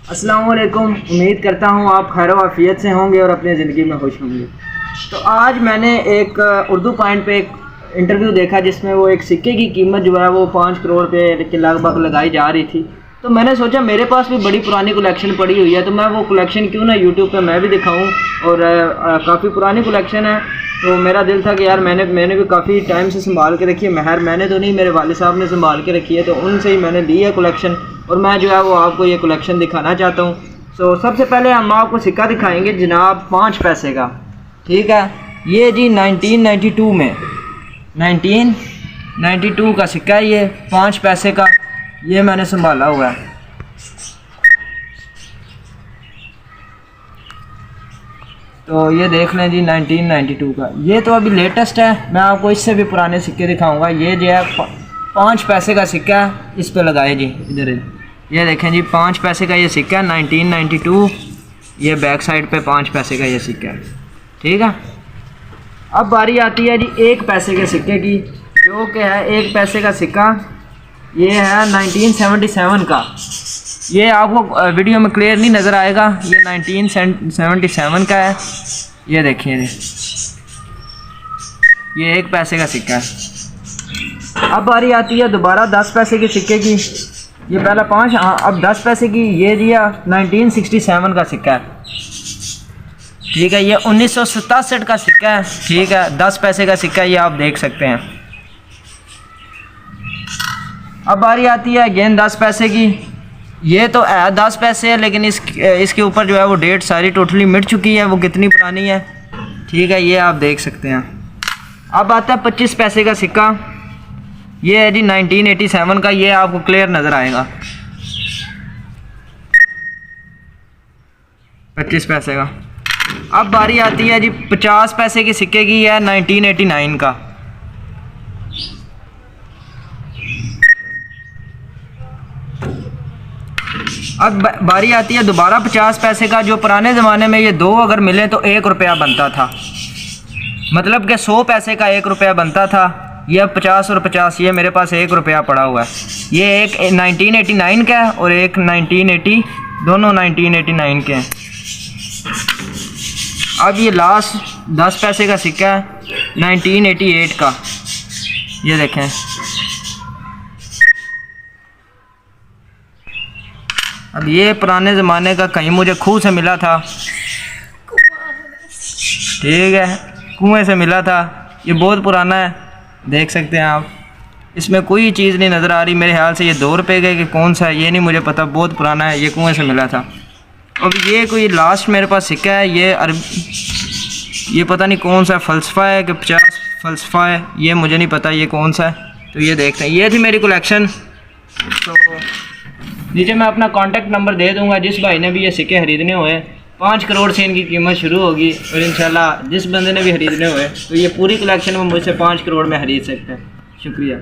अस्सलाम वालेकुम। उम्मीद करता हूँ आप खैर वाफियत से होंगे और अपनी ज़िंदगी में खुश होंगे। तो आज मैंने एक उर्दू पॉइंट पे एक इंटरव्यू देखा जिसमें वो एक सिक्के की कीमत जो है वो 5 करोड़ पे के लगभग लगाई जा रही थी। तो मैंने सोचा मेरे पास भी बड़ी पुरानी कलेक्शन पड़ी हुई है, तो मैं वो कलेक्शन क्यों ना यूट्यूब पे मैं भी दिखाऊं। और काफ़ी पुरानी कलेक्शन है, तो मेरा दिल था कि यार मैंने भी काफ़ी टाइम से संभाल के रखी है। महर मैंने तो नहीं, मेरे वालिद साहब ने संभाल के रखी है, तो उनसे ही मैंने ली है कलेक्शन और मैं जो है वो आपको ये कलेक्शन दिखाना चाहता हूँ। सो सबसे पहले हम आपको सिक्का दिखाएंगे जनाब 5 पैसे का। ठीक है, ये जी 1992 में 1992 का सिक्का है, ये 5 पैसे का, ये मैंने संभाला हुआ है। तो ये देख लें जी 1992 का, ये तो अभी लेटेस्ट है। मैं आपको इससे भी पुराने सिक्के दिखाऊंगा। ये जो है 5 पैसे का सिक्का है, इस पे लगाए जी इधर। ये देखें जी 5 पैसे का ये सिक्का है 1992। ये बैक साइड पे 5 पैसे का ये सिक्का है। ठीक है, अब बारी आती है जी 1 पैसे के सिक्के की, जो कि है 1 पैसे का सिक्का। ये है 1977 का। ये आपको वीडियो में क्लियर नहीं नज़र आएगा, ये 1977 का है। ये देखिए जी, ये 1 पैसे का सिक्का है। अब बारी आती है दोबारा 10 पैसे के सिक्के की। ये पहला 5, हाँ अब 10 पैसे की। ये दिया 1967 का सिक्का है। ठीक है, ये 1967 का सिक्का है। ठीक है, 10 पैसे का सिक्का, ये आप देख सकते हैं। अब बारी आती है अगेन 10 पैसे की। ये तो 10 पैसे है, लेकिन इसके ऊपर जो है वो डेट सारी टोटली मिट चुकी है, वो कितनी पुरानी है। ठीक है, ये आप देख सकते हैं। अब आता है 25 पैसे का सिक्का। ये है जी 1987 का, ये आपको क्लियर नज़र आएगा 25 पैसे का। अब बारी आती है जी 50 पैसे के सिक्के की, है 1989 का। अब बारी आती है दोबारा 50 पैसे का, जो पुराने ज़माने में ये 2 अगर मिले तो 1 रुपया बनता था, मतलब कि 100 पैसे का 1 रुपया बनता था। ये अब 50 और 50, ये मेरे पास 1 रुपया पड़ा हुआ है। ये एक 1989 का है और एक 1980, दोनों 1989 के हैं। अब ये लास्ट 10 पैसे का सिक्का है 1988 का। ये देखें, अब ये पुराने ज़माने का, कहीं मुझे खूह से मिला था। ठीक है, कुएं से मिला था। ये बहुत पुराना है, देख सकते हैं आप। इसमें कोई चीज़ नहीं नज़र आ रही। मेरे ख्याल से ये 2 रुपये का कि कौन सा है ये नहीं मुझे पता, बहुत पुराना है। ये कुएं से मिला था। अब ये कोई लास्ट मेरे पास सिक्का है, ये पता नहीं कौन सा फ़लसफ़ा है कि 50 फ़लसफ़ा है, ये मुझे नहीं पता ये कौन सा है। तो ये देखते हैं, ये थी मेरी कलेक्शन। तो नीचे मैं अपना कॉन्टैक्ट नंबर दे दूंगा, जिस भाई ने भी ये सिक्के ख़रीदने हुए 5 करोड़ से इनकी कीमत शुरू होगी, और इंशाल्लाह जिस बंदे ने भी ख़रीदने हुए तो ये पूरी कलेक्शन में मुझसे 5 करोड़ में ख़रीद सकते हैं। शुक्रिया।